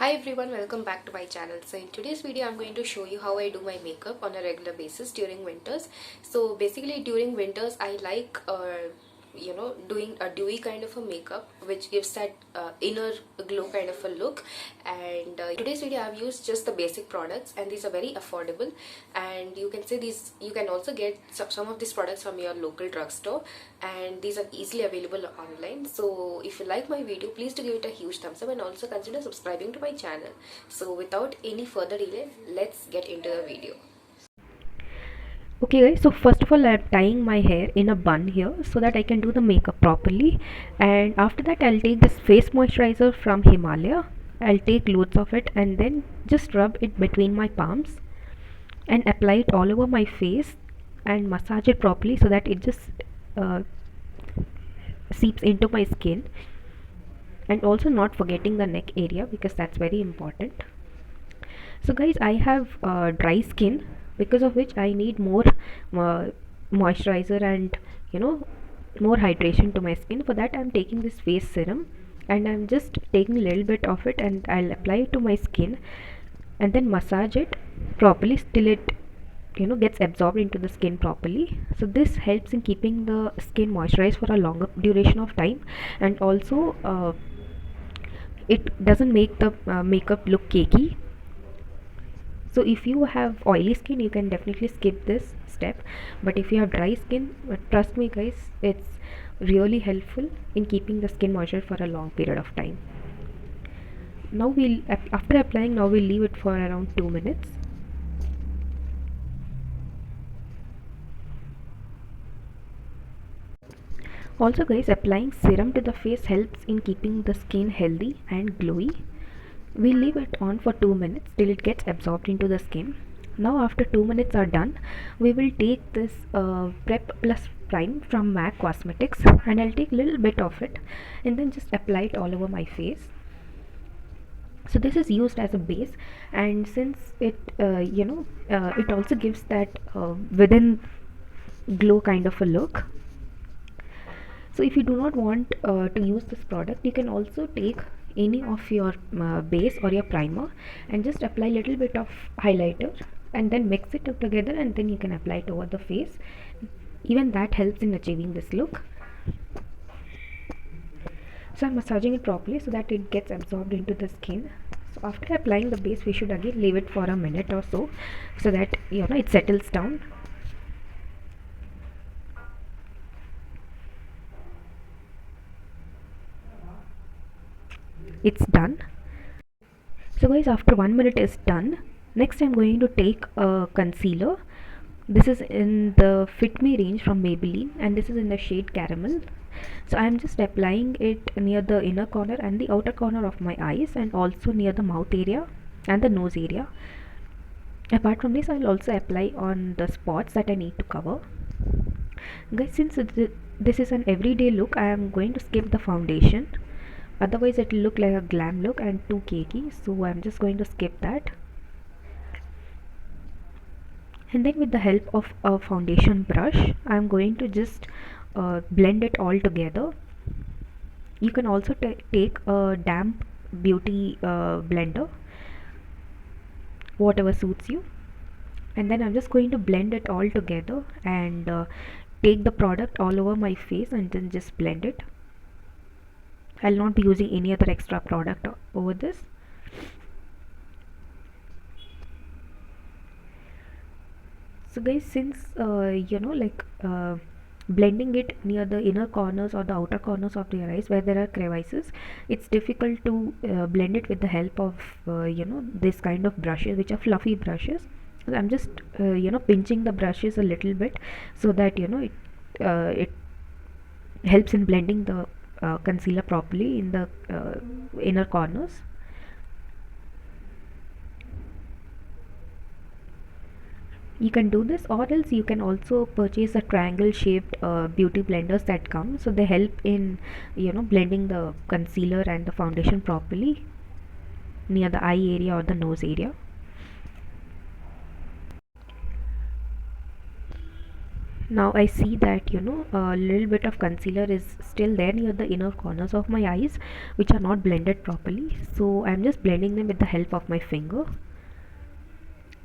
Hi everyone, welcome back to my channel. So in today's video I'm going to show you how I do my makeup on a regular basis during winters. So basically during winters I like doing a dewy kind of a makeup which gives that inner glow kind of a look. And in today's video I've used just the basic products, and these are very affordable, and you can say these you can also get some of these products from your local drugstore, and these are easily available online. So if you like my video, please do give it a huge thumbs up and also consider subscribing to my channel. So without any further delay, let's get into the video. Okay guys, so first of all I'm tying my hair in a bun here so that I can do the makeup properly, and after that I'll take this face moisturizer from Himalaya. I'll take loads of it and then just rub it between my palms and apply it all over my face and massage it properly so that it just uh, seeps into my skin, and also not forgetting the neck area because that's very important. So guys, I have dry skin, because of which I need more uh, moisturizer and you know more hydration to my skin. For that I'm taking this face serum, and I'm just taking a little bit of it and I'll apply it to my skin and then massage it properly till it gets absorbed into the skin properly. So this helps in keeping the skin moisturized for a longer duration of time, and also it doesn't make the makeup look cakey. So if you have oily skin, you can definitely skip this step, but if you have dry skin, trust me guys, it's really helpful in keeping the skin moisture for a long period of time. Now after applying, now we'll leave it for around 2 minutes. Also guys, applying serum to the face helps in keeping the skin healthy and glowy. We leave it on for 2 minutes till it gets absorbed into the skin. Now after 2 minutes are done, we will take this Prep Plus Prime from MAC Cosmetics, and I'll take a little bit of it and then just apply it all over my face. So this is used as a base, and since it also gives that within glow kind of a look. So if you do not want to use this product, you can also take any of your base or your primer and just apply a little bit of highlighter and then mix it up together, and then you can apply it over the face. Even that helps in achieving this look. So I'm massaging it properly so that it gets absorbed into the skin. So after applying the base, we should again leave it for a minute or so that it settles down. It's done. So guys, after 1 minute is done, next I'm going to take a concealer. This is in the Fit Me range from Maybelline, and this is in the shade Caramel. So I'm just applying it near the inner corner and the outer corner of my eyes, and also near the mouth area and the nose area. Apart from this, I'll also apply on the spots that I need to cover. Guys, since this is an everyday look, I am going to skip the foundation, otherwise it will look like a glam look and too cakey, so I'm just going to skip that. And then with the help of a foundation brush, I'm going to just blend it all together. You can also take a damp beauty blender, whatever suits you, and then I'm just going to blend it all together and take the product all over my face and then just blend it. I'll not be using any other extra product over this. So guys, since blending it near the inner corners or the outer corners of your eyes where there are crevices, it's difficult to blend it with the help of this kind of brushes, which are fluffy brushes. So I'm just pinching the brushes a little bit so that it helps in blending the concealer properly in the inner corners. You can do this, or else you can also purchase a triangle shaped beauty blenders that come, so they help in blending the concealer and the foundation properly near the eye area or the nose area. Now I see that a little bit of concealer is still there near the inner corners of my eyes, which are not blended properly. So I'm just blending them with the help of my finger.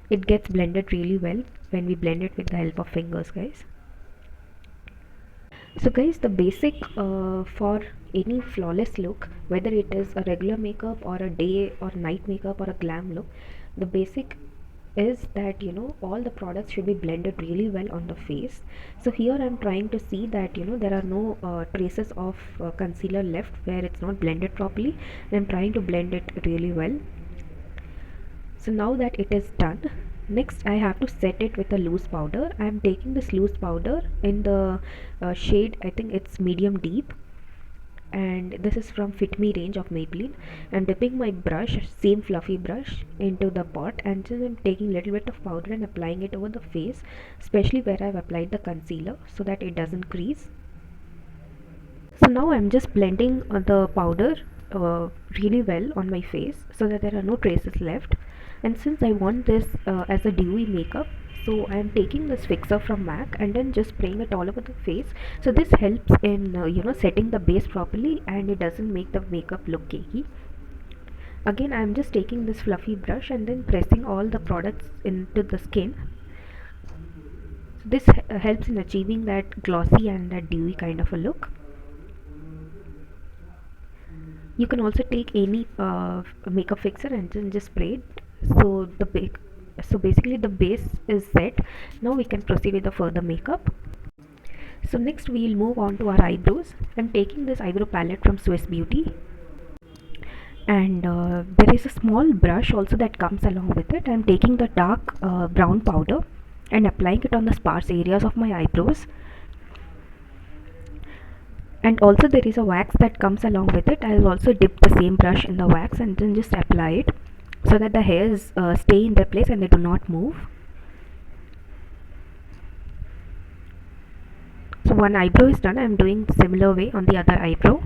It gets blended really well when we blend it with the help of fingers, guys. So guys, the basic for any flawless look, whether it is a regular makeup or a day or night makeup or a glam look, the basic is that all the products should be blended really well on the face. So here I'm trying to see that there are no traces of concealer left where it's not blended properly, and I'm trying to blend it really well. So now that it is done, next I have to set it with a loose powder. I am taking this loose powder in the shade, I think it's medium deep, and this is from Fit Me range of Maybelline. I'm dipping my brush, same fluffy brush, into the pot, and then I'm taking a little bit of powder and applying it over the face, especially where I've applied the concealer, so that it doesn't crease. So now I'm just blending the powder really well on my face so that there are no traces left. And since I want this as a dewy makeup, so I'm taking this fixer from MAC and then just spraying it all over the face. So this helps in setting the base properly, and it doesn't make the makeup look cakey. Again, I'm just taking this fluffy brush and then pressing all the products into the skin. So this helps in achieving that glossy and that dewy kind of a look. You can also take any makeup fixer and then just spray it. So basically the base is set. Now we can proceed with the further makeup. So next we'll move on to our eyebrows. I'm taking this eyebrow palette from Swiss Beauty, and there is a small brush also that comes along with it. I'm taking the dark brown powder and applying it on the sparse areas of my eyebrows, and also there is a wax that comes along with it. I'll also dip the same brush in the wax and then just apply it so that the hairs stay in their place and they do not move. So one eyebrow is done. I'm doing similar way on the other eyebrow.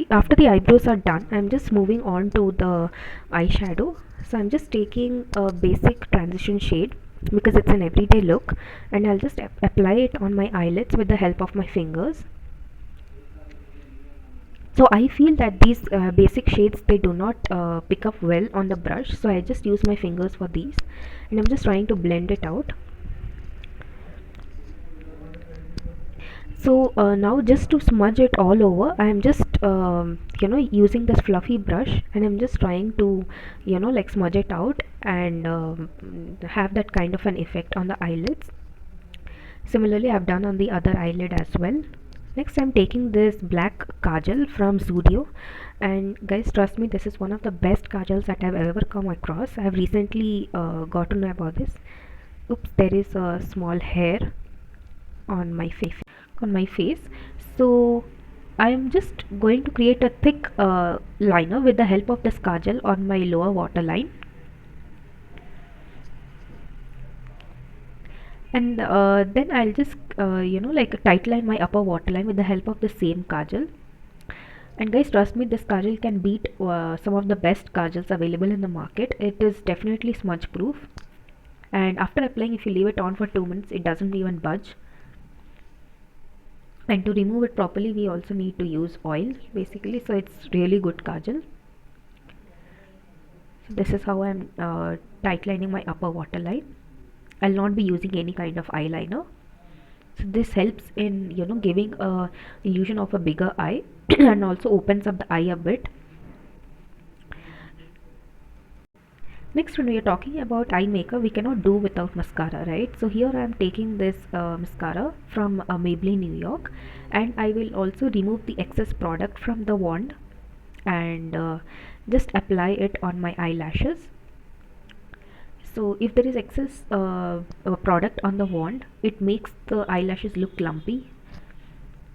After the eyebrows are done, I'm just moving on to the eyeshadow. So I'm just taking a basic transition shade because it's an everyday look, and I'll just apply it on my eyelids with the help of my fingers. So I feel that these basic shades, they do not pick up well on the brush, so I just use my fingers for these, and I'm just trying to blend it out. So now just to smudge it all over, I am just using this fluffy brush, and I'm just trying to like smudge it out and have that kind of an effect on the eyelids. Similarly, I've done on the other eyelid as well. Next, I'm taking this black kajal from Zudio, and guys, trust me, this is one of the best kajals that I've ever come across. I've recently got to know about this. Oops, there is a small hair on my face. So I am just going to create a thick liner with the help of this kajal on my lower waterline, and then I'll just like tightline my upper waterline with the help of the same kajal. And guys, trust me, this kajal can beat some of the best kajals available in the market. It is definitely smudge proof, and after applying, if you leave it on for 2 minutes, it doesn't even budge. And to remove it properly, we also need to use oil basically, so it's really good kajal. So this is how I'm tight lining my upper waterline. I'll not be using any kind of eyeliner. So this helps in giving a illusion of a bigger eye and also opens up the eye a bit. Next, when we are talking about eye makeup, we cannot do without mascara, right? So here I am taking this mascara from Maybelline New York, and I will also remove the excess product from the wand and just apply it on my eyelashes. So if there is excess product on the wand, it makes the eyelashes look lumpy.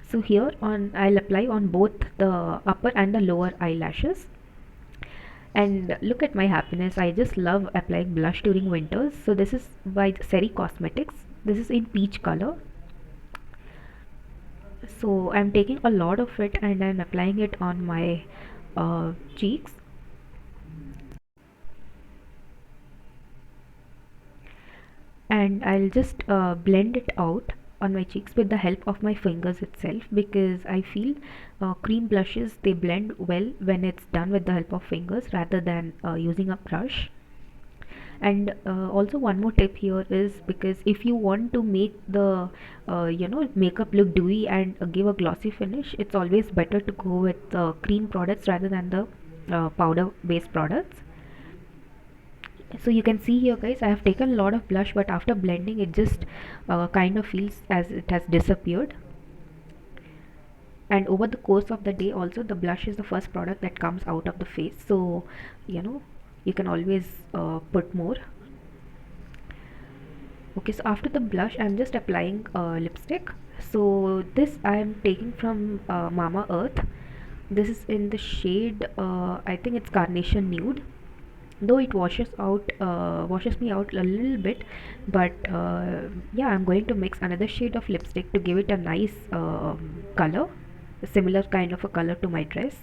So here on, I'll apply on both the upper and the lower eyelashes. And look at my happiness, I just love applying blush during winters. So this is by Seri Cosmetics. This is in peach color. So I'm taking a lot of it and I'm applying it on my cheeks. and I'll just blend it out on my cheeks with the help of my fingers itself, because I feel cream blushes, they blend well when it's done with the help of fingers rather than using a brush. And also one more tip here is, because if you want to make the makeup look dewy and give a glossy finish, it's always better to go with cream products rather than the powder based products. So you can see here, guys, I have taken a lot of blush, but after blending it just kind of feels as it has disappeared. And over the course of the day also, the blush is the first product that comes out of the face, so you know you can always put more. Okay, so after the blush I'm just applying lipstick. So this I'm taking from Mama Earth. This is in the shade I think it's Carnation Nude, though it washes me out a little bit. But yeah, I'm going to mix another shade of lipstick to give it a nice color, a similar kind of a color to my dress.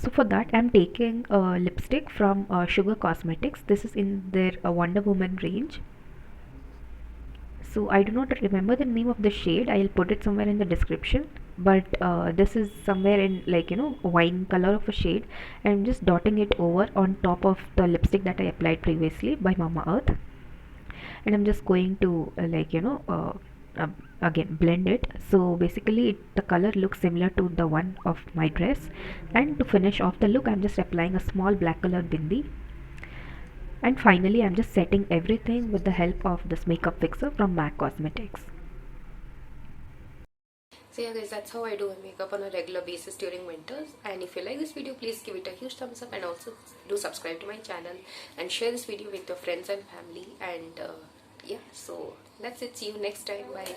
So for that I'm taking lipstick from Sugar Cosmetics. This is in their Wonder Woman range. So I do not remember the name of the shade, I'll put it somewhere in the description. But this is somewhere in, like, wine color of a shade. I'm just dotting it over on top of the lipstick that I applied previously by Mama Earth. And I'm just going to again blend it, so basically the color looks similar to the one of my dress. And to finish off the look, I'm just applying a small black color bindi. And finally I'm just setting everything with the help of this makeup fixer from MAC Cosmetics. So yeah guys, that's how I do my makeup on a regular basis during winters. And if you like this video, please give it a huge thumbs up, and also do subscribe to my channel and share this video with your friends and family. And yeah, so that's it. See you next time. Bye.